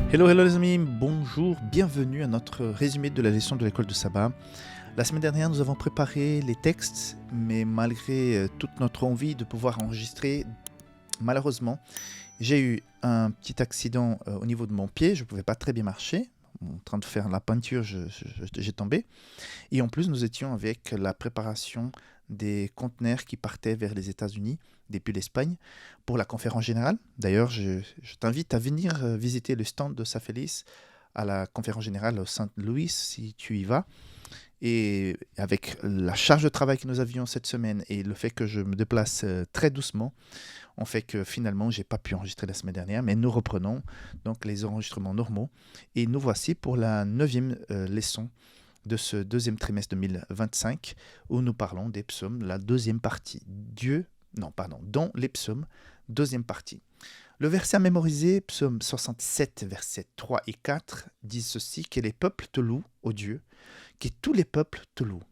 Hello, hello les amis, bonjour, bienvenue à notre résumé de la leçon de l'école de sabbat. La semaine dernière, nous avons préparé les textes, mais malgré toute notre envie de pouvoir enregistrer, malheureusement, j'ai eu un petit accident au niveau de mon pied, je ne pouvais pas très bien marcher. En train de faire la peinture, j'ai tombé. Et en plus, nous étions avec la préparation des conteneurs qui partaient vers les États-Unis depuis l'Espagne pour la conférence générale. D'ailleurs, je t'invite à venir visiter le stand de Safelis à la conférence générale au Saint-Louis si tu y vas. Et avec la charge de travail que nous avions cette semaine et le fait que je me déplace très doucement, on fait que finalement, j'ai pas pu enregistrer la semaine dernière, mais nous reprenons donc les enregistrements normaux. Et nous voici pour la 9e leçon de ce deuxième trimestre 2025, où nous parlons des psaumes, la deuxième partie. Dans les psaumes, deuxième partie. Le verset à mémoriser, psaume 67, versets 3 et 4, dit ceci: que les peuples te louent, ô Dieu, que tous les peuples te louent,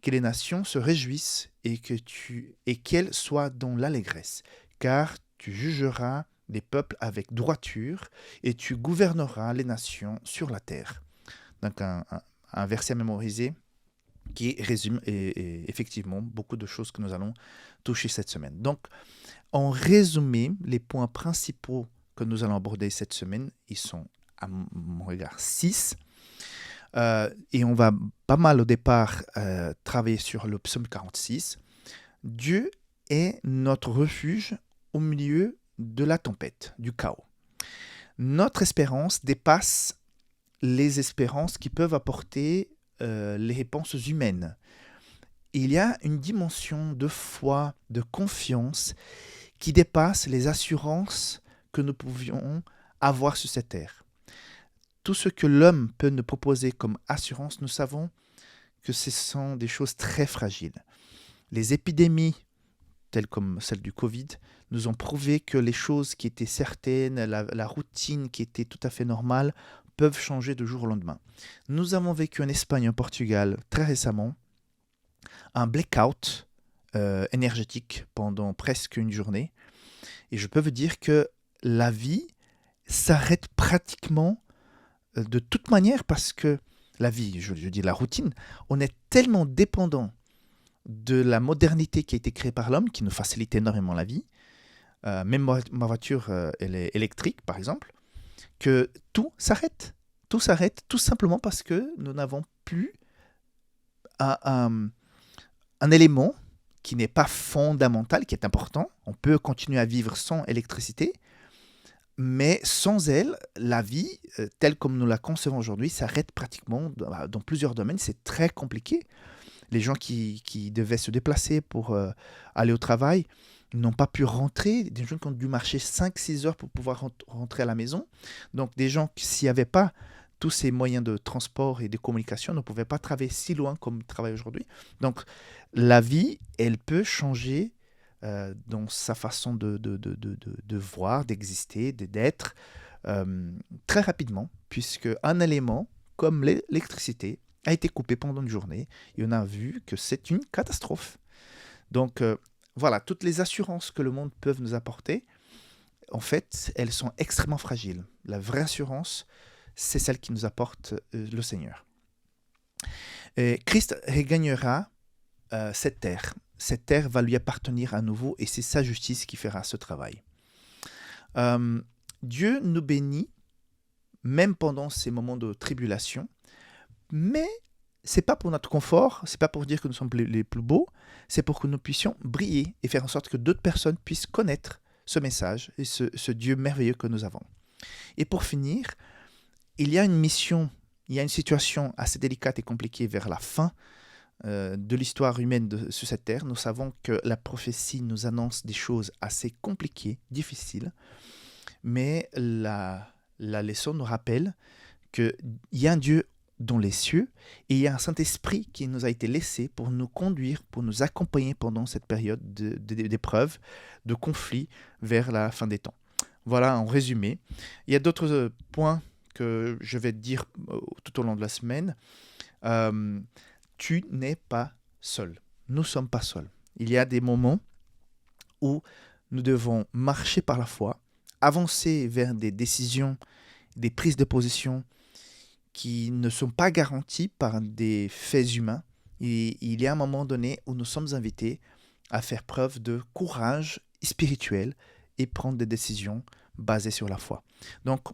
que les nations se réjouissent et qu'elles soient dans l'allégresse, car tu jugeras les peuples avec droiture et tu gouverneras les nations sur la terre. Donc un verset à mémoriser qui résume et effectivement beaucoup de choses que nous allons toucher cette semaine. Donc, en résumé, les points principaux que nous allons aborder cette semaine, ils sont à mon regard 6. Et on va pas mal au départ travailler sur le psaume 46. Dieu est notre refuge au milieu de la tempête, du chaos. Notre espérance dépasse les espérances qui peuvent apporter les réponses humaines. Il y a une dimension de foi, de confiance qui dépasse les assurances que nous pouvions avoir sur cette terre. Tout ce que l'homme peut nous proposer comme assurance, nous savons que ce sont des choses très fragiles. Les épidémies, telles comme celle du Covid, nous ont prouvé que les choses qui étaient certaines, la routine qui était tout à fait normale, peuvent changer de jour au lendemain. Nous avons vécu en Espagne et au Portugal très récemment un blackout énergétique pendant presque une journée. Et je peux vous dire que la vie s'arrête pratiquement de toute manière parce que la vie, je dis la routine, on est tellement dépendant de la modernité qui a été créée par l'homme, qui nous facilite énormément la vie. Même ma voiture, elle est électrique, par exemple, que tout s'arrête. Tout s'arrête tout simplement parce que nous n'avons plus un élément qui n'est pas fondamental, qui est important. On peut continuer à vivre sans électricité, mais sans elle, la vie, telle comme nous la concevons aujourd'hui, s'arrête pratiquement dans plusieurs domaines. C'est très compliqué. Les gens qui devaient se déplacer pour aller au travail n'ont pas pu rentrer. Des gens qui ont dû marcher 5-6 heures pour pouvoir rentrer à la maison. Donc des gens qui, s'il n'y avait pas tous ces moyens de transport et de communication, ne pouvaient pas travailler si loin comme ils travaillent aujourd'hui. Donc la vie, elle peut changer dans sa façon de voir, d'exister, d'être très rapidement, puisque un élément comme l'électricité a été coupé pendant une journée et on a vu que c'est une catastrophe. Donc voilà, toutes les assurances que le monde peut nous apporter, en fait, elles sont extrêmement fragiles. La vraie assurance, c'est celle qui nous apporte le Seigneur. Et Christ regagnera cette terre. Cette terre va lui appartenir à nouveau et c'est sa justice qui fera ce travail. Dieu nous bénit, même pendant ces moments de tribulation, mais c'est pas pour notre confort, c'est pas pour dire que nous sommes les plus beaux, c'est pour que nous puissions briller et faire en sorte que d'autres personnes puissent connaître ce message et ce Dieu merveilleux que nous avons. Et pour finir, il y a une mission, il y a une situation assez délicate et compliquée vers la fin de l'histoire humaine sur cette terre. Nous savons que la prophétie nous annonce des choses assez compliquées, difficiles, mais la leçon nous rappelle qu'il y a un Dieu dans les cieux et il y a un Saint-Esprit qui nous a été laissé pour nous conduire, pour nous accompagner pendant cette période d'épreuve, de conflit vers la fin des temps. Voilà en résumé. Il y a d'autres points que je vais te dire tout au long de la semaine. Tu n'es pas seul. Nous ne sommes pas seuls. Il y a des moments où nous devons marcher par la foi, avancer vers des décisions des prises de position qui ne sont pas garanties par des faits humains. Et il y a un moment donné où nous sommes invités à faire preuve de courage spirituel et prendre des décisions basées sur la foi. Donc,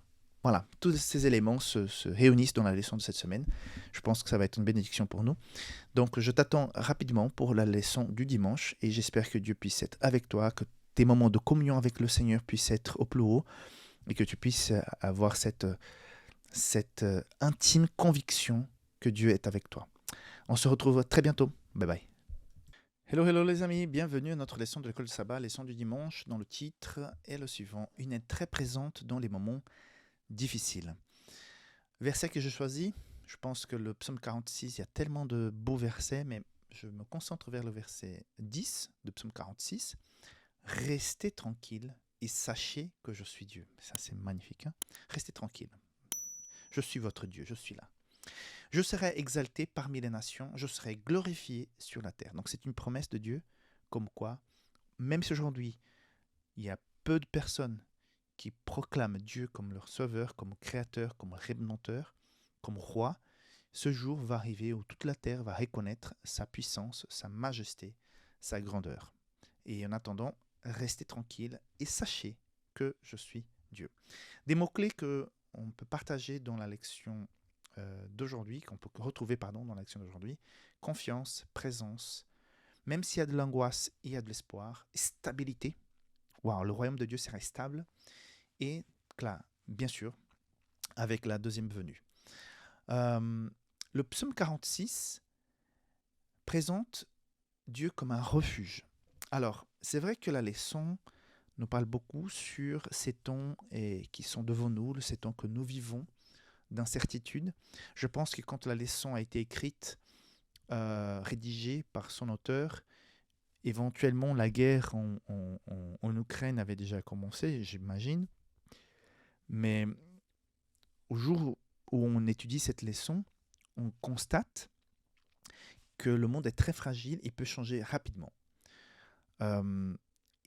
voilà, tous ces éléments se réunissent dans la leçon de cette semaine. Je pense que ça va être une bénédiction pour nous. Donc, je t'attends rapidement pour la leçon du dimanche et j'espère que Dieu puisse être avec toi, que tes moments de communion avec le Seigneur puissent être au plus haut et que tu puisses avoir cette intime conviction que Dieu est avec toi. On se retrouve très bientôt. Bye bye. Hello, hello les amis, bienvenue à notre leçon de l'école de sabbat, leçon du dimanche, dont le titre est le suivant, une aide très présente dans les moments difficiles. Verset que j'ai choisi, je pense que le psaume 46, il y a tellement de beaux versets, mais je me concentre vers le verset 10 de psaume 46. Restez tranquille et sachez que je suis Dieu. Ça c'est magnifique, hein? Restez tranquille. Je suis votre Dieu, je suis là. Je serai exalté parmi les nations, je serai glorifié sur la terre. Donc c'est une promesse de Dieu, comme quoi, même si aujourd'hui, il y a peu de personnes qui proclament Dieu comme leur sauveur, comme créateur, comme rédempteur, comme roi, ce jour va arriver où toute la terre va reconnaître sa puissance, sa majesté, sa grandeur. Et en attendant, restez tranquille et sachez que je suis Dieu. Des mots-clés qu'on peut partager dans la leçon d'aujourd'hui, qu'on peut retrouver dans l'action d'aujourd'hui, confiance, présence, même s'il y a de l'angoisse, il y a de l'espoir, stabilité, wow, le royaume de Dieu serait stable, et là, bien sûr, avec la deuxième venue. Le psaume 46 présente Dieu comme un refuge. Alors, c'est vrai que la leçon nous parle beaucoup sur ces temps qui sont devant nous, ces temps que nous vivons, d'incertitude. Je pense que quand la leçon a été écrite, rédigée par son auteur, éventuellement la guerre en Ukraine avait déjà commencé, j'imagine. Mais au jour où on étudie cette leçon, on constate que le monde est très fragile et peut changer rapidement.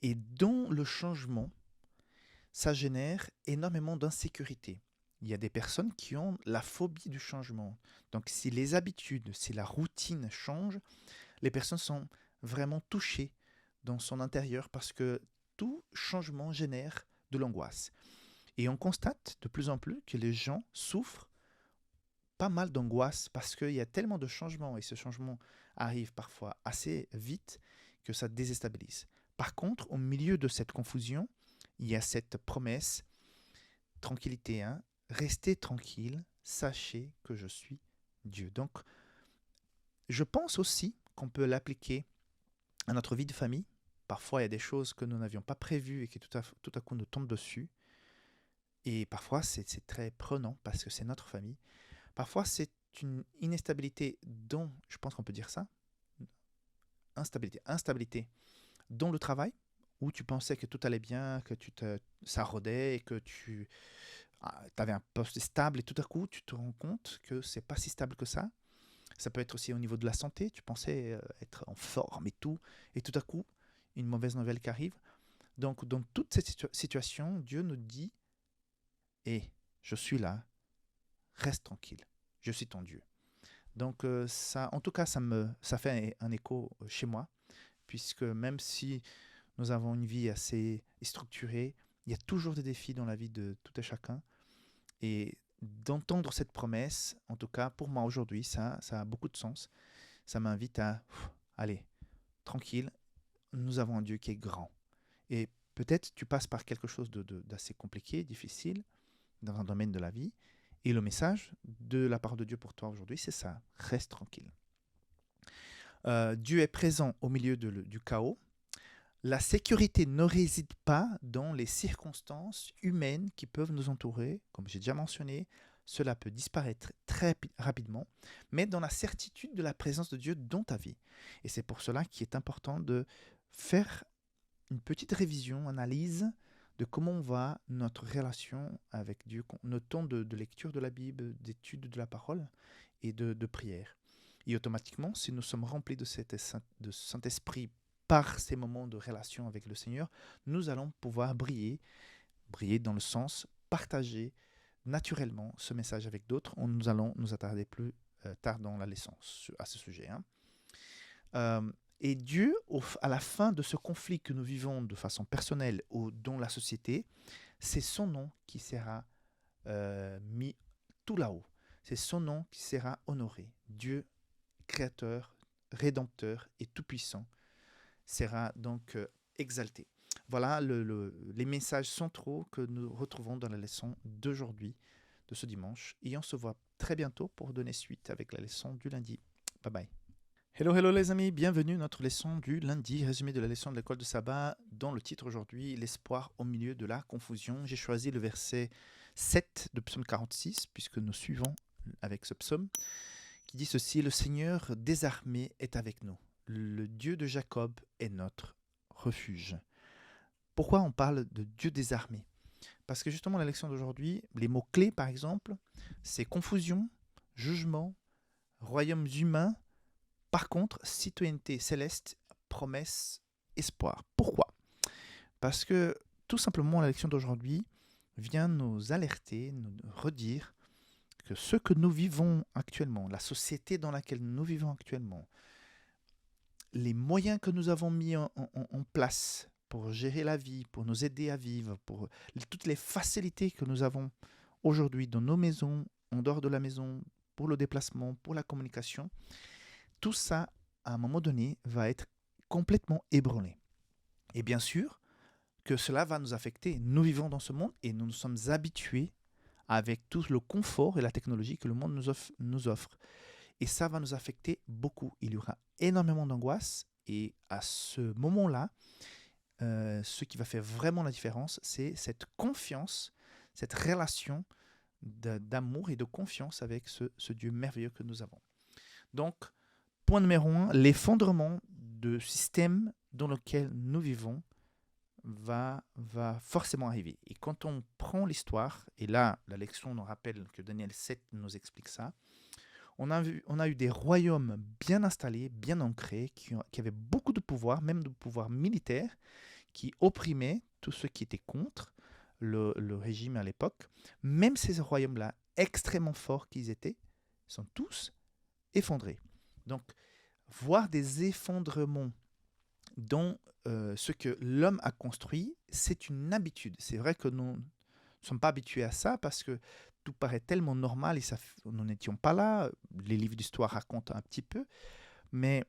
Et dans le changement, ça génère énormément d'insécurité. Il y a des personnes qui ont la phobie du changement. Donc si les habitudes, si la routine change, les personnes sont vraiment touchées dans son intérieur parce que tout changement génère de l'angoisse. Et on constate de plus en plus que les gens souffrent pas mal d'angoisse parce qu'il y a tellement de changements et ce changement arrive parfois assez vite que ça déstabilise. Par contre, au milieu de cette confusion, il y a cette promesse, tranquillité, hein, restez tranquille, sachez que je suis Dieu. Donc, je pense aussi qu'on peut l'appliquer à notre vie de famille. Parfois, il y a des choses que nous n'avions pas prévues et qui tout à coup nous tombent dessus. Et parfois, c'est très prenant parce que c'est notre famille. Parfois, c'est une instabilité dont, je pense qu'on peut dire ça, instabilité dans le travail, où tu pensais que tout allait bien, que ça rodait et que tu avais un poste stable et tout à coup, tu te rends compte que c'est pas si stable que ça. Ça peut être aussi au niveau de la santé, tu pensais être en forme et tout à coup, une mauvaise nouvelle qui arrive. Donc, dans toute cette situation, Dieu nous dit, je suis là, reste tranquille, je suis ton Dieu. Donc, ça, en tout cas, ça fait un écho chez moi, puisque même si nous avons une vie assez structurée, il y a toujours des défis dans la vie de tout et chacun. Et d'entendre cette promesse, en tout cas pour moi aujourd'hui, ça a beaucoup de sens. Ça m'invite à, allez, tranquille, nous avons un Dieu qui est grand. Et peut-être tu passes par quelque chose d'assez compliqué, difficile, dans un domaine de la vie. Et le message de la part de Dieu pour toi aujourd'hui, c'est ça, reste tranquille. Dieu est présent au milieu du chaos. La sécurité ne réside pas dans les circonstances humaines qui peuvent nous entourer. Comme j'ai déjà mentionné, cela peut disparaître très rapidement, mais dans la certitude de la présence de Dieu dans ta vie. Et c'est pour cela qu'il est important de faire une petite révision, analyse de comment va notre relation avec Dieu, notre temps de lecture de la Bible, d'étude de la parole et de prière. Et automatiquement, si nous sommes remplis de Saint-Esprit par ces moments de relation avec le Seigneur, nous allons pouvoir briller dans le sens partager naturellement ce message avec d'autres. Nous allons nous attarder plus tard dans la leçon à ce sujet. Et Dieu, à la fin de ce conflit que nous vivons de façon personnelle ou dans la société, c'est son nom qui sera mis tout là-haut. C'est son nom qui sera honoré. Dieu, créateur, rédempteur et tout-puissant, sera donc exalté. Voilà les messages centraux que nous retrouvons dans la leçon d'aujourd'hui, de ce dimanche. Et on se voit très bientôt pour donner suite avec la leçon du lundi. Bye bye. Hello les amis, bienvenue à notre leçon du lundi, résumé de la leçon de l'école de sabbat, dont le titre aujourd'hui, l'espoir au milieu de la confusion. J'ai choisi le verset 7 de psaume 46, puisque nous suivons avec ce psaume, qui dit ceci: le Seigneur des armées est avec nous, le Dieu de Jacob est notre refuge. Pourquoi on parle de Dieu des armées? Parce que justement, la leçon d'aujourd'hui, les mots-clés par exemple, c'est confusion, jugement, royaumes humains. Par contre, citoyenneté céleste, promesse, espoir. Pourquoi? Parce que tout simplement, la leçon d'aujourd'hui vient nous alerter, nous redire que ce que nous vivons actuellement, la société dans laquelle nous vivons actuellement, les moyens que nous avons mis en place pour gérer la vie, pour nous aider à vivre, pour toutes les facilités que nous avons aujourd'hui dans nos maisons, en dehors de la maison, pour le déplacement, pour la communication, tout ça, à un moment donné, va être complètement ébranlé. Et bien sûr que cela va nous affecter. Nous vivons dans ce monde et nous nous sommes habitués avec tout le confort et la technologie que le monde nous offre. Et ça va nous affecter beaucoup. Il y aura énormément d'angoisse. Et à ce moment-là, ce qui va faire vraiment la différence, c'est cette confiance, cette relation d'amour et de confiance avec ce Dieu merveilleux que nous avons. Donc, point numéro 1, l'effondrement du système dans lequel nous vivons va forcément arriver. Et quand on prend l'histoire, et là, la leçon nous rappelle que Daniel 7 nous explique ça, on a eu des royaumes bien installés, bien ancrés, qui avaient beaucoup de pouvoir, même de pouvoir militaire, qui opprimaient tous ceux qui étaient contre le régime à l'époque. Même ces royaumes-là, extrêmement forts qu'ils étaient, sont tous effondrés. Donc, voir des effondrements dans ce que l'homme a construit, c'est une habitude. C'est vrai que nous ne sommes pas habitués à ça parce que tout paraît tellement normal et nous n'étions pas là. Les livres d'histoire racontent un petit peu. Mais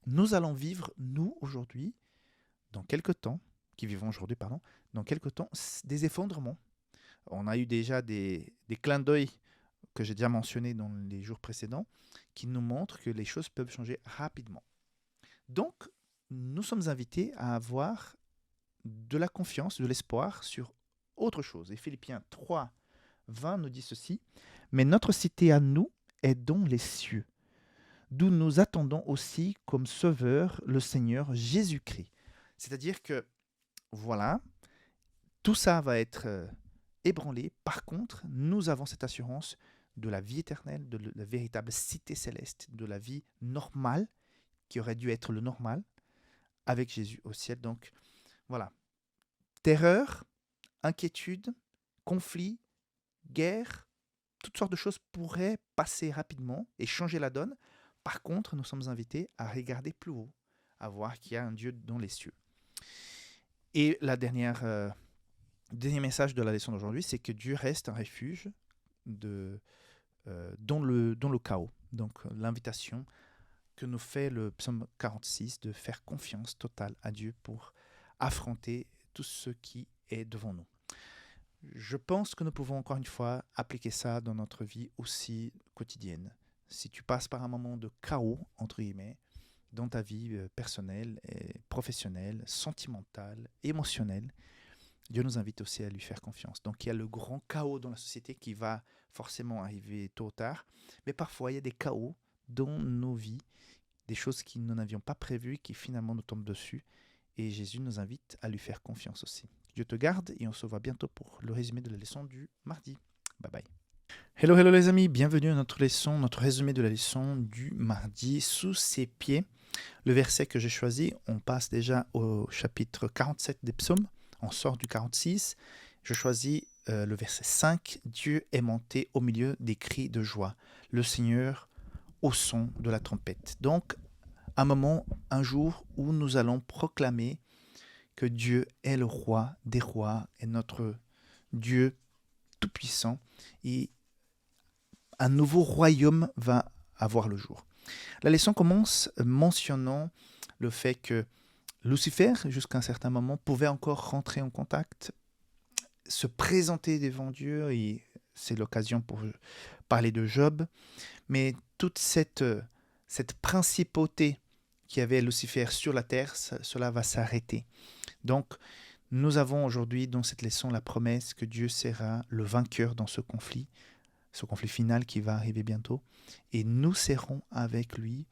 nous allons vivre, nous, aujourd'hui, dans quelques temps, dans quelques temps, des effondrements. On a eu déjà des clins d'œil que j'ai déjà mentionné dans les jours précédents, qui nous montrent que les choses peuvent changer rapidement. Donc, nous sommes invités à avoir de la confiance, de l'espoir sur autre chose. Et Philippiens 3, 20 nous dit ceci: « Mais notre cité à nous est dans les cieux, d'où nous attendons aussi comme sauveur le Seigneur Jésus-Christ. » C'est-à-dire que, voilà, tout ça va être ébranlé. Par contre, nous avons cette assurance de la vie éternelle, de la véritable cité céleste, de la vie normale, qui aurait dû être le normal, avec Jésus au ciel. Donc, voilà. Terreur, inquiétude, conflit, guerre, toutes sortes de choses pourraient passer rapidement et changer la donne. Par contre, nous sommes invités à regarder plus haut, à voir qu'il y a un Dieu dans les cieux. Et le dernier message de la leçon d'aujourd'hui, c'est que Dieu reste un refuge dans le chaos. Donc, l'invitation que nous fait le psaume 46 de faire confiance totale à Dieu pour affronter tout ce qui est devant nous. Je pense que nous pouvons encore une fois appliquer ça dans notre vie aussi quotidienne. Si tu passes par un moment de chaos, entre guillemets, dans ta vie personnelle, et professionnelle, sentimentale, émotionnelle, Dieu nous invite aussi à lui faire confiance. Donc il y a le grand chaos dans la société qui va forcément arriver tôt ou tard, mais parfois il y a des chaos dans nos vies, des choses que nous n'avions pas prévues, qui finalement nous tombent dessus, et Jésus nous invite à lui faire confiance aussi. Dieu te garde et on se voit bientôt pour le résumé de la leçon du mardi. Bye bye. Hello les amis, bienvenue à notre leçon, notre résumé de la leçon du mardi. Sous ses pieds, le verset que j'ai choisi, on passe déjà au chapitre 47 des psaumes, on sort du 46, Je choisis le verset 5. Dieu est monté au milieu des cris de joie, le Seigneur au son de la trompette. Donc, un jour où nous allons proclamer que Dieu est le roi des rois et notre Dieu tout-puissant, et un nouveau royaume va avoir le jour. La leçon commence mentionnant le fait que Lucifer, jusqu'à un certain moment, pouvait encore rentrer en contact, se présenter devant Dieu, et c'est l'occasion pour parler de Job, mais toute cette principauté qui avait Lucifer sur la terre, cela va s'arrêter. Donc, nous avons aujourd'hui dans cette leçon la promesse que Dieu sera le vainqueur dans ce conflit final qui va arriver bientôt, et nous serons avec lui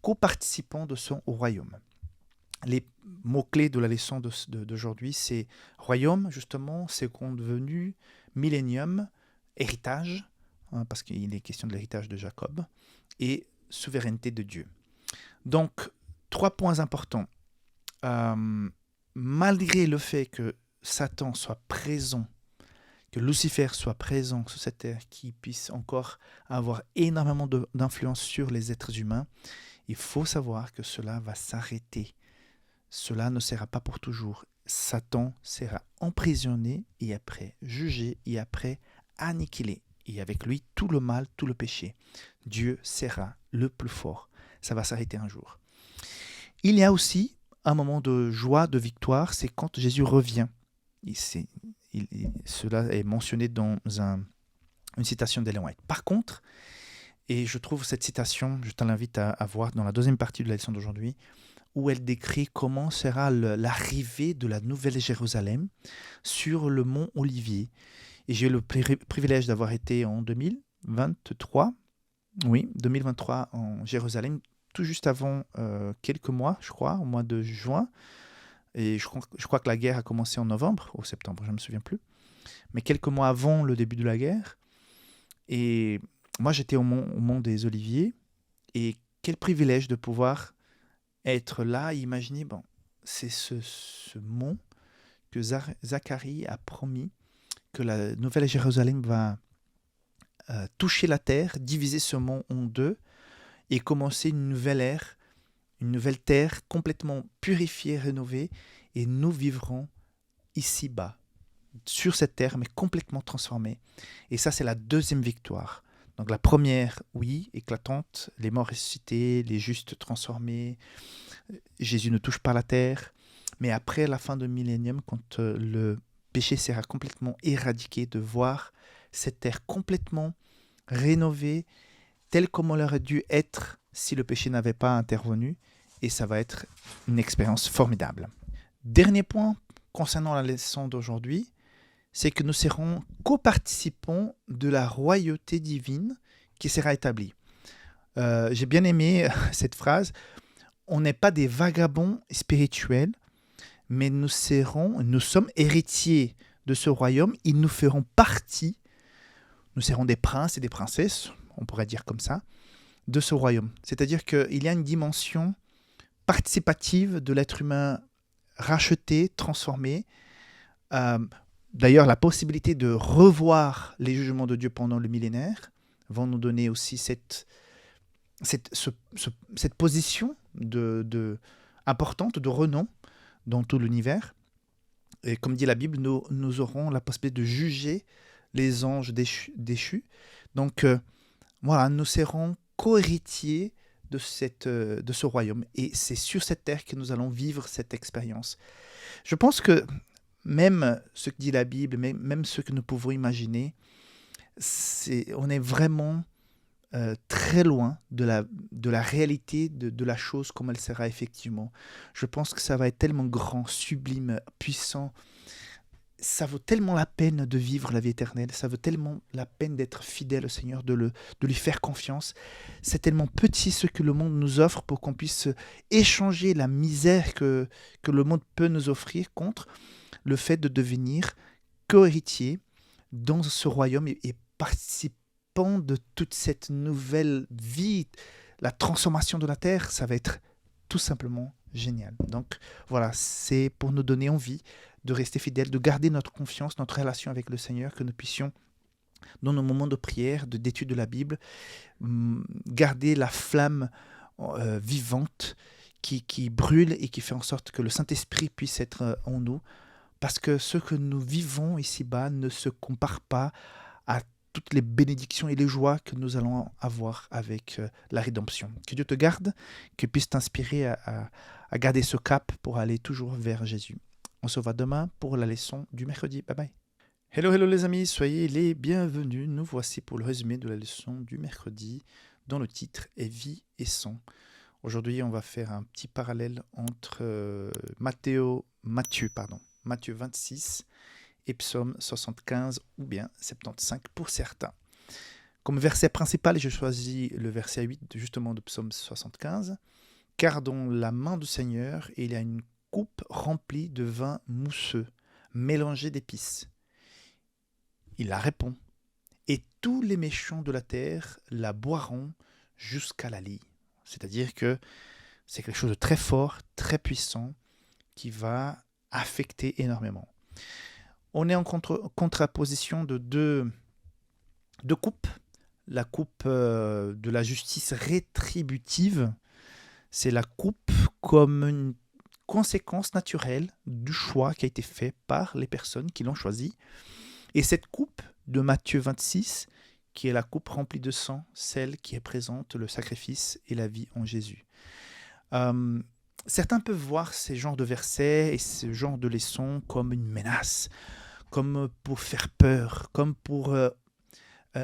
co-participants de son royaume. Les mots-clés de la leçon d'aujourd'hui, c'est royaume, justement, c'est devenu millénium, héritage, parce qu'il est question de l'héritage de Jacob, et souveraineté de Dieu. Donc, 3 points importants. Malgré le fait que Satan soit présent, que Lucifer soit présent sur cette terre, qu'il puisse encore avoir énormément d'influence sur les êtres humains, il faut savoir que cela va s'arrêter. Cela ne sera pas pour toujours. Satan sera emprisonné et après jugé et après anniquilé. Et avec lui, tout le mal, tout le péché. Dieu sera le plus fort. Ça va s'arrêter un jour. Il y a aussi un moment de joie, de victoire, c'est quand Jésus revient. Cela est mentionné dans une citation d'Ellen White. Par contre, et je trouve cette citation, je t'invite à voir dans la deuxième partie de la leçon d'aujourd'hui, où elle décrit comment sera l'arrivée de la Nouvelle Jérusalem sur le mont Olivier. Et j'ai eu le privilège d'avoir été en 2023 en Jérusalem, tout juste avant quelques mois, je crois, au mois de juin. Et je crois que la guerre a commencé en novembre ou septembre, je ne me souviens plus. Mais quelques mois avant le début de la guerre. Et moi, j'étais au mont des Oliviers. Et quel privilège de pouvoir être là et imaginer, c'est ce mont que Zacharie a promis, que la Nouvelle Jérusalem va toucher la terre, diviser ce mont en deux et commencer une nouvelle ère, une nouvelle terre complètement purifiée, rénovée, et nous vivrons ici-bas, sur cette terre, mais complètement transformée. Et ça, c'est la deuxième victoire. Donc la première, oui, éclatante, les morts ressuscités, les justes transformés, Jésus ne touche pas la terre. Mais après la fin du millénium, quand le péché sera complètement éradiqué, de voir cette terre complètement rénovée, telle comme elle aurait dû être si le péché n'avait pas intervenu, et ça va être une expérience formidable. Dernier point concernant la leçon d'aujourd'hui, c'est que nous serons coparticipants de la royauté divine qui sera établie. J'ai bien aimé cette phrase. On n'est pas des vagabonds spirituels, mais nous sommes héritiers de ce royaume. Ils nous feront partie. Nous serons des princes et des princesses, on pourrait dire comme ça, de ce royaume. C'est-à-dire qu'il y a une dimension participative de l'être humain racheté, transformé. D'ailleurs, la possibilité de revoir les jugements de Dieu pendant le millénaire vont nous donner aussi cette position importante, de renom dans tout l'univers. Et comme dit la Bible, nous aurons la possibilité de juger les anges déchus. Donc, voilà, nous serons co-héritiers de ce royaume. Et c'est sur cette terre que nous allons vivre cette expérience. Je pense que même ce que dit la Bible, même ce que nous pouvons imaginer, on est vraiment très loin de la réalité de la chose comme elle sera effectivement. Je pense que ça va être tellement grand, sublime, puissant. Ça vaut tellement la peine de vivre la vie éternelle, ça vaut tellement la peine d'être fidèle au Seigneur, de lui faire confiance. C'est tellement petit ce que le monde nous offre pour qu'on puisse échanger la misère que le monde peut nous offrir contre le fait de devenir co-héritier dans ce royaume et participant de toute cette nouvelle vie. La transformation de la terre, ça va être tout simplement génial. Donc voilà, c'est pour nous donner envie de rester fidèles, de garder notre confiance, notre relation avec le Seigneur, que nous puissions, dans nos moments de prière, d'étude de la Bible, garder la flamme vivante qui brûle et qui fait en sorte que le Saint-Esprit puisse être en nous, parce que ce que nous vivons ici-bas ne se compare pas à toutes les bénédictions et les joies que nous allons avoir avec la rédemption. Que Dieu te garde, qu'il puisse t'inspirer à garder ce cap pour aller toujours vers Jésus. On se voit demain pour la leçon du mercredi. Bye bye. Hello les amis, soyez les bienvenus. Nous voici pour le résumé de la leçon du mercredi dont le titre est Vie et son. Aujourd'hui, on va faire un petit parallèle entre Matthieu 26 et Psaume 75 ou bien 75 pour certains. Comme verset principal, j'ai choisi le verset 8 justement de Psaume 75. Car dans la main du Seigneur, il y a une coupe remplie de vin mousseux, mélangé d'épices. Il la répond. Et tous les méchants de la terre la boiront jusqu'à la lie. C'est-à-dire que c'est quelque chose de très fort, très puissant, qui va affecter énormément. On est en contraposition de deux coupes. La coupe de la justice rétributive, c'est la coupe comme une conséquence naturelle du choix qui a été fait par les personnes qui l'ont choisi. Et cette coupe de Matthieu 26, qui est la coupe remplie de sang, celle qui représente le sacrifice et la vie en Jésus. Certains peuvent voir ces genres de versets et ce genre de leçons comme une menace, comme pour faire peur, comme pour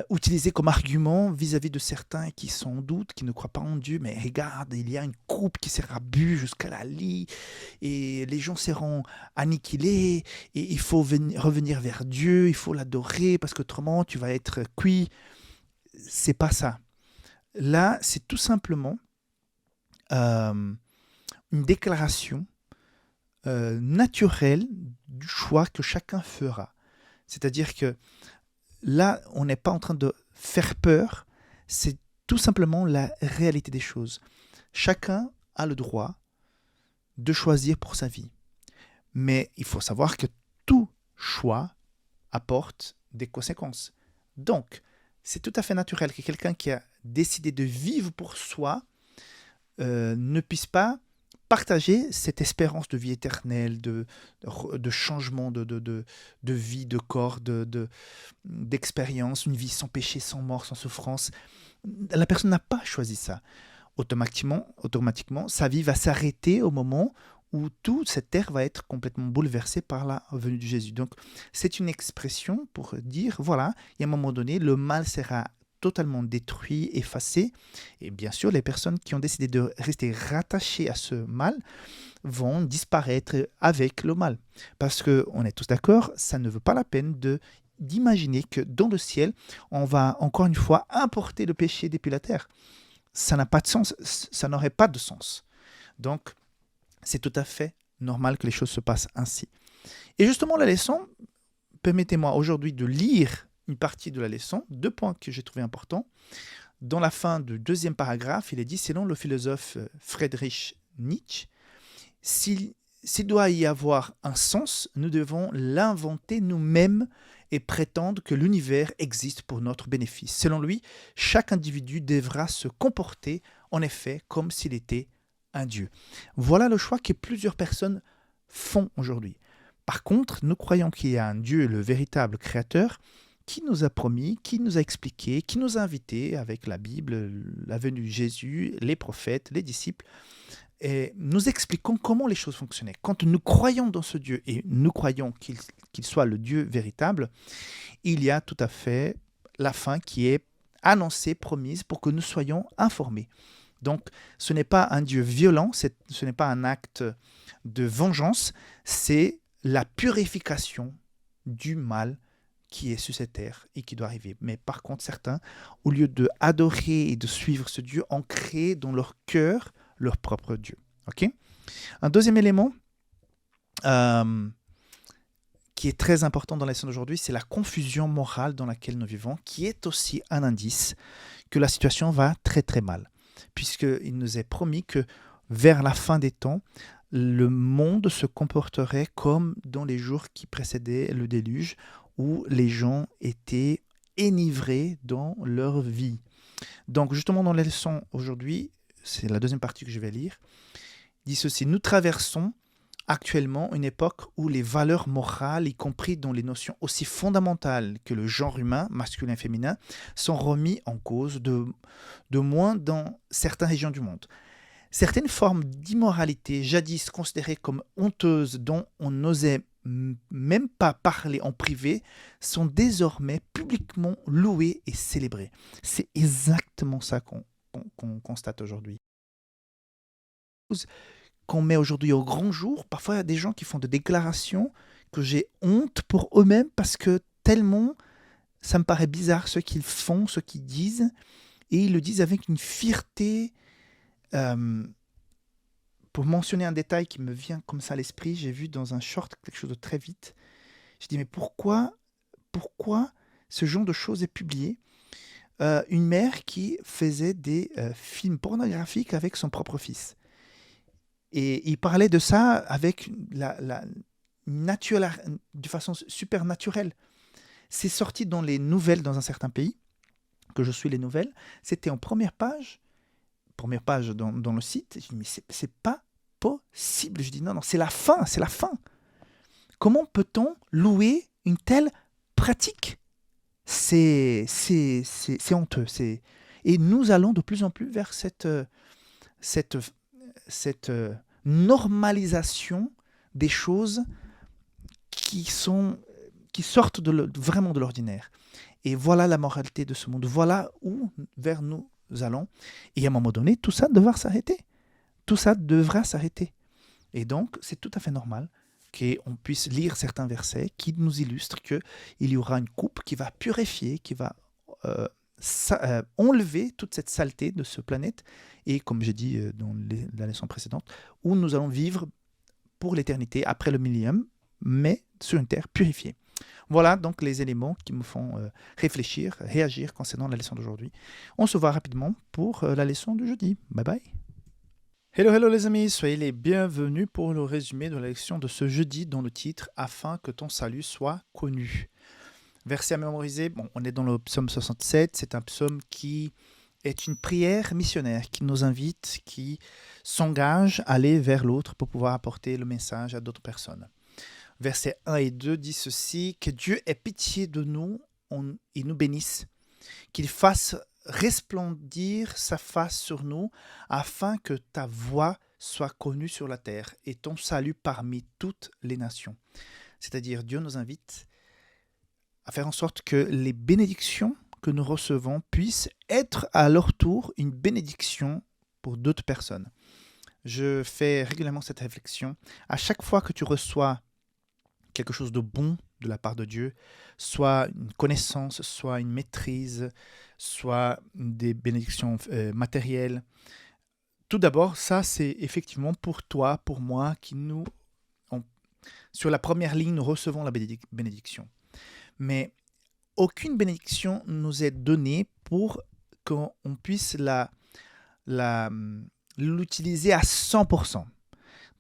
utiliser comme argument vis-à-vis de certains qui sont en doute, qui ne croient pas en Dieu. Mais regarde, il y a une coupe qui sera bue jusqu'à la lie et les gens seront annihilés et il faut revenir vers Dieu, il faut l'adorer parce qu'autrement tu vas être cuit. C'est pas ça. Là, c'est tout simplement une déclaration naturelle du choix que chacun fera. C'est-à-dire que là, on n'est pas en train de faire peur, c'est tout simplement la réalité des choses. Chacun a le droit de choisir pour sa vie. Mais il faut savoir que tout choix apporte des conséquences. Donc, c'est tout à fait naturel que quelqu'un qui a décidé de vivre pour soi ne puisse pas partager cette espérance de vie éternelle, de changement de vie, de corps, d'expérience, une vie sans péché, sans mort, sans souffrance. La personne n'a pas choisi ça. Automatiquement, sa vie va s'arrêter au moment où toute cette terre va être complètement bouleversée par la venue de Jésus. Donc, c'est une expression pour dire, voilà, il y a un moment donné, le mal sera totalement détruit, effacé. Et bien sûr, les personnes qui ont décidé de rester rattachées à ce mal vont disparaître avec le mal. Parce qu'on est tous d'accord, ça ne vaut pas la peine d'imaginer que dans le ciel, on va encore une fois importer le péché depuis la terre. Ça n'a pas de sens, ça n'aurait pas de sens. Donc, c'est tout à fait normal que les choses se passent ainsi. Et justement, la leçon, permettez-moi aujourd'hui de lire une partie de la leçon, 2 points que j'ai trouvé importants. Dans la fin du 2e paragraphe, il est dit, selon le philosophe Friedrich Nietzsche, s'il doit y avoir un sens, nous devons l'inventer nous-mêmes et prétendre que l'univers existe pour notre bénéfice. Selon lui, chaque individu devra se comporter en effet comme s'il était un Dieu. Voilà le choix que plusieurs personnes font aujourd'hui. Par contre, nous croyons qu'il y a un Dieu, le véritable créateur, qui nous a promis, qui nous a expliqué, qui nous a invités avec la Bible, la venue de Jésus, les prophètes, les disciples, et nous expliquons comment les choses fonctionnaient. Quand nous croyons dans ce Dieu et nous croyons qu'il soit le Dieu véritable, il y a tout à fait la fin qui est annoncée, promise, pour que nous soyons informés. Donc, ce n'est pas un Dieu violent, ce n'est pas un acte de vengeance, c'est la purification du mal qui est sur cette terre et qui doit arriver. Mais par contre, certains, au lieu d'adorer et de suivre ce Dieu, ont créé dans leur cœur leur propre Dieu. Okay? Un deuxième élément qui est très important dans la leçon d'aujourd'hui, c'est la confusion morale dans laquelle nous vivons, qui est aussi un indice que la situation va très très mal. Puisqu'il nous est promis que vers la fin des temps, le monde se comporterait comme dans les jours qui précédaient le déluge, où les gens étaient enivrés dans leur vie. Donc justement dans la leçon aujourd'hui, c'est la deuxième partie que je vais lire, dit ceci: nous traversons actuellement une époque où les valeurs morales, y compris dans les notions aussi fondamentales que le genre humain, masculin et féminin, sont remis en cause de moins dans certaines régions du monde. Certaines formes d'immoralité, jadis considérées comme honteuses, dont on n'osait même pas parler en privé, sont désormais publiquement louées et célébrées. C'est exactement ça qu'on constate aujourd'hui. Qu'on met aujourd'hui au grand jour, parfois il y a des gens qui font des déclarations que j'ai honte pour eux-mêmes parce que tellement ça me paraît bizarre ce qu'ils font, ce qu'ils disent, et ils le disent avec une fierté. Pour mentionner un détail qui me vient comme ça à l'esprit, j'ai vu dans un short quelque chose de très vite. Je dis mais pourquoi ce genre de choses est publié? Une mère qui faisait des films pornographiques avec son propre fils. Et il parlait de ça avec de façon super naturelle. C'est sorti dans les nouvelles dans un certain pays, que je suis les nouvelles. C'était en première page dans le site. Je dis, mais c'est pas possible. Je dis, non, c'est la fin. Comment peut-on louer une telle pratique? C'est honteux. Et nous allons de plus en plus vers cette normalisation des choses qui sortent vraiment de l'ordinaire. Et voilà la moralité de ce monde. Voilà où vers nous allons. Et à un moment donné, tout ça devra s'arrêter. Et donc, c'est tout à fait normal qu'on puisse lire certains versets qui nous illustrent qu'il y aura une coupe qui va purifier, qui va enlever toute cette saleté de ce planète. Et comme j'ai dit dans la leçon précédente, où nous allons vivre pour l'éternité, après le millénium, mais sur une terre purifiée. Voilà donc les éléments qui me font réfléchir, réagir concernant la leçon d'aujourd'hui. On se voit rapidement pour la leçon de jeudi. Bye bye. Hello les amis, soyez les bienvenus pour le résumé de la leçon de ce jeudi dont le titre « Afin que ton salut soit connu ». Verset à mémoriser, on est dans le psaume 67, c'est un psaume qui est une prière missionnaire qui nous invite, qui s'engage à aller vers l'autre pour pouvoir apporter le message à d'autres personnes. Versets 1 et 2 dit ceci: que Dieu ait pitié de nous et nous bénisse, qu'il fasse resplendir sa face sur nous, afin que ta voix soit connue sur la terre et ton salut parmi toutes les nations. C'est-à-dire, Dieu nous invite à faire en sorte que les bénédictions que nous recevons puissent être à leur tour une bénédiction pour d'autres personnes. Je fais régulièrement cette réflexion. À chaque fois que tu reçois quelque chose de bon de la part de Dieu, soit une connaissance, soit une maîtrise, soit des bénédictions matérielles. Tout d'abord, ça c'est effectivement pour toi, pour moi, sur la première ligne, nous recevons la bénédiction. Mais aucune bénédiction nous est donnée pour qu'on puisse l'utiliser à 100%.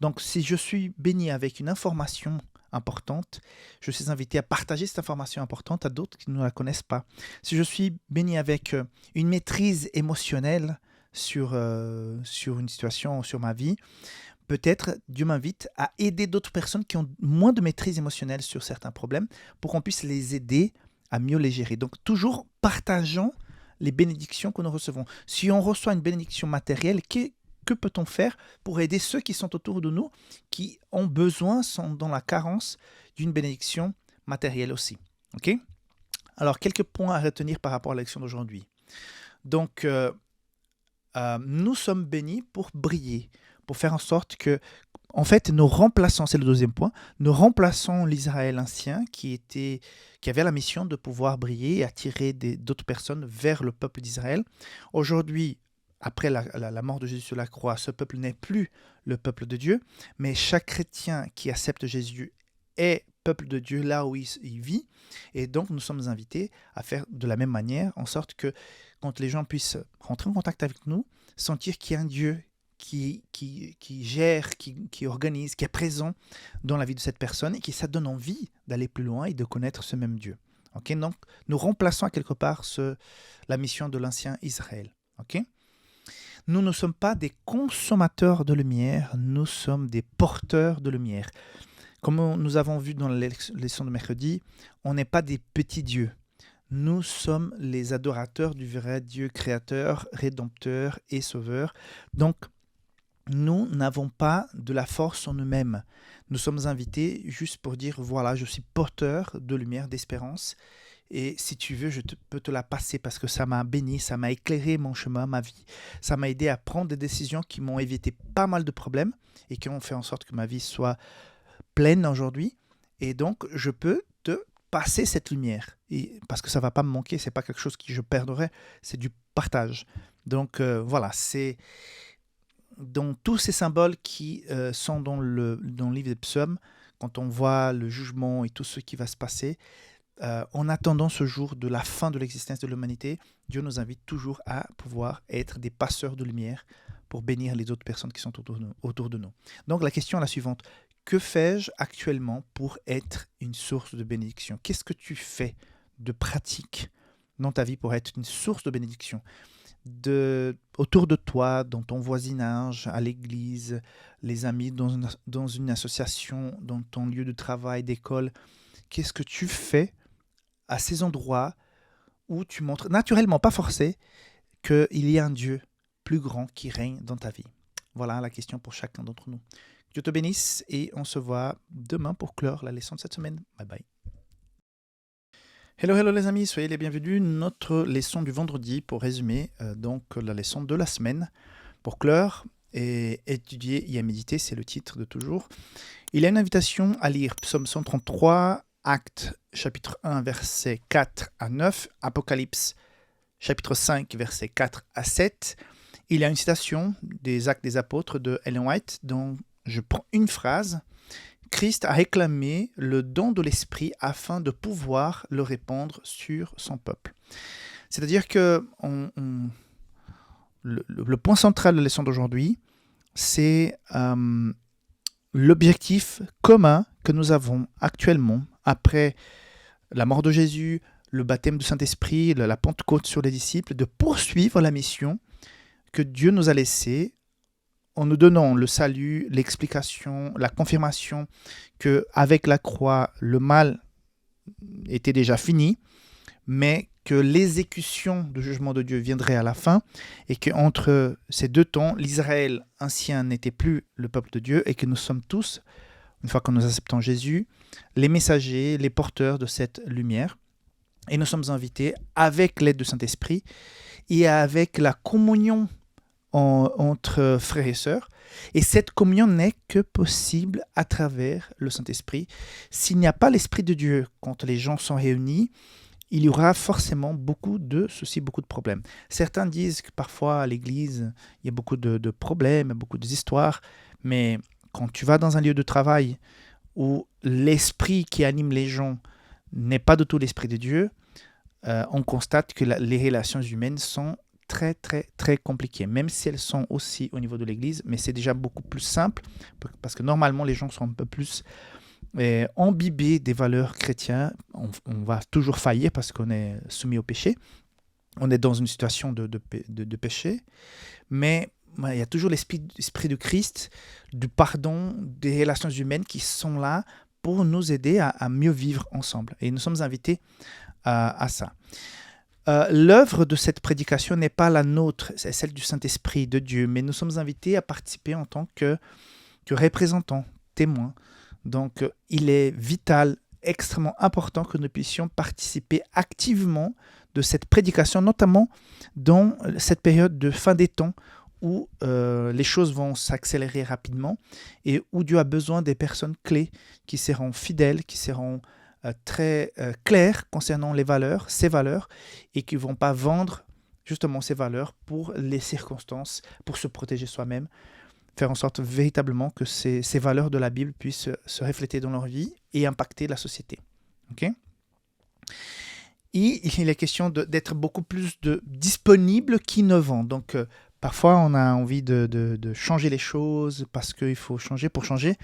Donc si je suis béni avec une information importante, je suis invité à partager cette information importante à d'autres qui ne la connaissent pas. Si je suis béni avec une maîtrise émotionnelle sur une situation, sur ma vie, peut-être Dieu m'invite à aider d'autres personnes qui ont moins de maîtrise émotionnelle sur certains problèmes pour qu'on puisse les aider à mieux les gérer. Donc toujours partageons les bénédictions que nous recevons. Si on reçoit une bénédiction matérielle, que peut-on faire pour aider ceux qui sont autour de nous, qui ont besoin, sont dans la carence d'une bénédiction matérielle aussi. Okay? Alors, quelques points à retenir par rapport à la leçon d'aujourd'hui. Donc, nous sommes bénis pour briller, pour faire en sorte que, en fait, nous remplaçons, c'est le deuxième point, nous remplaçons l'Israël ancien qui avait la mission de pouvoir briller et attirer d'autres personnes vers le peuple d'Israël. Aujourd'hui, après la mort de Jésus sur la croix, ce peuple n'est plus le peuple de Dieu, mais chaque chrétien qui accepte Jésus est peuple de Dieu là où il vit. Et donc, nous sommes invités à faire de la même manière, en sorte que quand les gens puissent rentrer en contact avec nous, sentir qu'il y a un Dieu qui gère, qui organise, qui est présent dans la vie de cette personne et qui ça donne envie d'aller plus loin et de connaître ce même Dieu. Okay? Donc, nous remplaçons à quelque part la mission de l'ancien Israël. Okay? Nous ne sommes pas des consommateurs de lumière, nous sommes des porteurs de lumière. Comme nous avons vu dans la leçon de mercredi, on n'est pas des petits dieux. Nous sommes les adorateurs du vrai Dieu créateur, rédempteur et sauveur. Donc, nous n'avons pas de la force en nous-mêmes. Nous sommes invités juste pour dire, voilà, je suis porteur de lumière, d'espérance. Et si tu veux, peux te la passer parce que ça m'a béni, ça m'a éclairé mon chemin, ma vie. Ça m'a aidé à prendre des décisions qui m'ont évité pas mal de problèmes et qui ont fait en sorte que ma vie soit pleine aujourd'hui. Et donc, je peux te passer cette lumière. Parce que ça ne va pas me manquer, ce n'est pas quelque chose que je perdrai, c'est du partage. Donc, voilà, c'est dans tous ces symboles qui sont dans le livre des psaumes, quand on voit le jugement et tout ce qui va se passer, en attendant ce jour de la fin de l'existence de l'humanité, Dieu nous invite toujours à pouvoir être des passeurs de lumière pour bénir les autres personnes qui sont autour de nous. Donc la question est la suivante. Que fais-je actuellement pour être une source de bénédiction? Qu'est-ce que tu fais de pratique dans ta vie pour être une source de bénédiction? Autour de toi, dans ton voisinage, à l'église, les amis, dans une association, dans ton lieu de travail, d'école, qu'est-ce que tu fais à ces endroits où tu montres, naturellement, pas forcé, qu'il y a un Dieu plus grand qui règne dans ta vie? Voilà la question pour chacun d'entre nous. Dieu te bénisse et on se voit demain pour clore la leçon de cette semaine. Bye bye. Hello les amis, soyez les bienvenus. Notre leçon du vendredi pour résumer donc la leçon de la semaine. Pour clore et étudier et à méditer, c'est le titre de toujours. Il y a une invitation à lire Psaume 133, Actes chapitre 1 versets 4 à 9, Apocalypse chapitre 5 versets 4 à 7. Il y a une citation des Actes des Apôtres de Ellen White dont je prends une phrase. Christ a réclamé le don de l'Esprit afin de pouvoir le répandre sur son peuple. C'est-à-dire que le point central de la leçon d'aujourd'hui, c'est l'objectif commun que nous avons actuellement après la mort de Jésus, le baptême du Saint-Esprit, la Pentecôte sur les disciples, de poursuivre la mission que Dieu nous a laissée en nous donnant le salut, l'explication, la confirmation qu'avec la croix, le mal était déjà fini, mais que l'exécution du jugement de Dieu viendrait à la fin, et qu'entre ces deux temps, l'Israël ancien n'était plus le peuple de Dieu, et que nous sommes tous, une fois que nous acceptons Jésus, les messagers, les porteurs de cette lumière. Et nous sommes invités, avec l'aide du Saint-Esprit, et avec la communion entre frères et sœurs. Et cette communion n'est que possible à travers le Saint-Esprit. S'il n'y a pas l'Esprit de Dieu, quand les gens sont réunis, il y aura forcément beaucoup de soucis, beaucoup de problèmes. Certains disent que parfois à l'église, il y a beaucoup de problèmes, beaucoup d'histoires, mais quand tu vas dans un lieu de travail où l'esprit qui anime les gens n'est pas du tout l'Esprit de Dieu, on constate que les relations humaines sont très, très, très compliquées, même si elles sont aussi au niveau de l'Église, mais c'est déjà beaucoup plus simple, parce que normalement, les gens sont un peu plus imbibés des valeurs chrétiennes. On va toujours faillir parce qu'on est soumis au péché. On est dans une situation de péché, mais il y a toujours l'esprit de Christ, du pardon, des relations humaines qui sont là pour nous aider à mieux vivre ensemble. Et nous sommes invités à ça. L'œuvre de cette prédication n'est pas la nôtre, c'est celle du Saint-Esprit, de Dieu, mais nous sommes invités à participer en tant que représentants, témoins. Donc, il est vital, extrêmement important que nous puissions participer activement de cette prédication, notamment dans cette période de fin des temps où les choses vont s'accélérer rapidement et où Dieu a besoin des personnes clés qui seront fidèles, qui seront très claires concernant les valeurs, ces valeurs, et qui ne vont pas vendre justement ces valeurs pour les circonstances, pour se protéger soi-même, faire en sorte véritablement que ces valeurs de la Bible puissent se refléter dans leur vie et impacter la société. Okay? Et il est question d'être beaucoup plus disponible qu'innovant. Donc, Parfois, on a envie de changer les choses parce qu'il faut changer pour changer.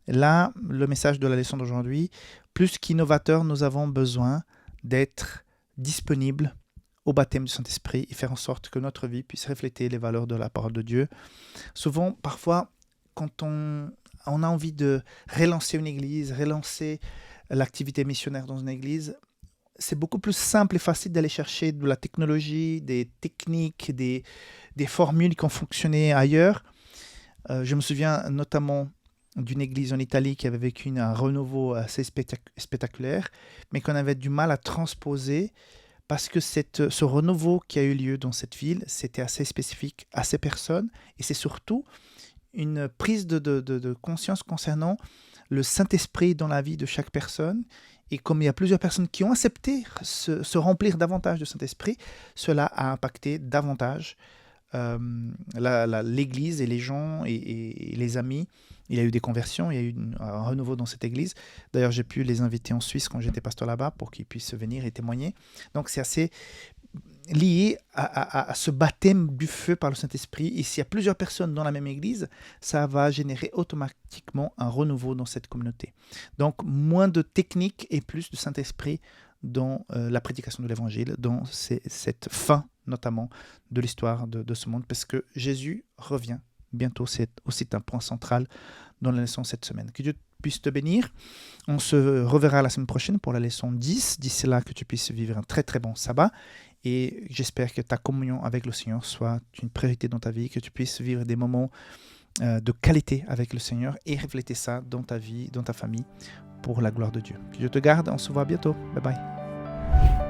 Là, le message de la leçon d'aujourd'hui, plus qu'innovateur, nous avons besoin d'être disponibles au baptême du Saint-Esprit et faire en sorte que notre vie puisse refléter les valeurs de la parole de Dieu. Souvent, parfois, quand on a envie de relancer une église, relancer l'activité missionnaire dans une église, c'est beaucoup plus simple et facile d'aller chercher de la technologie, des techniques, des formules qui ont fonctionné ailleurs. Je me souviens notamment d'une église en Italie qui avait vécu un renouveau assez spectaculaire, mais qu'on avait du mal à transposer parce que ce renouveau qui a eu lieu dans cette ville, c'était assez spécifique à ces personnes, et c'est surtout une prise de conscience concernant le Saint-Esprit dans la vie de chaque personne. Et comme il y a plusieurs personnes qui ont accepté se remplir davantage de Saint-Esprit, cela a impacté davantage l'église et les gens et les amis. Il y a eu des conversions, il y a eu un renouveau dans cette église. D'ailleurs, j'ai pu les inviter en Suisse quand j'étais pasteur là-bas pour qu'ils puissent venir et témoigner. Donc, c'est assez lié à ce baptême du feu par le Saint-Esprit. Et s'il y a plusieurs personnes dans la même église, ça va générer automatiquement un renouveau dans cette communauté. Donc, moins de technique et plus de Saint-Esprit dans la prédication de l'Évangile, dans cette fin notamment de l'histoire de ce monde, parce que Jésus revient bientôt. C'est aussi un point central dans la leçon cette semaine. Que Dieu puisse te bénir. On se reverra la semaine prochaine pour la leçon 10. D'ici là, que tu puisses vivre un très très bon sabbat. Et j'espère que ta communion avec le Seigneur soit une priorité dans ta vie, que tu puisses vivre des moments de qualité avec le Seigneur et refléter ça dans ta vie, dans ta famille, pour la gloire de Dieu. Que Dieu te garde. On se voit bientôt. Bye bye.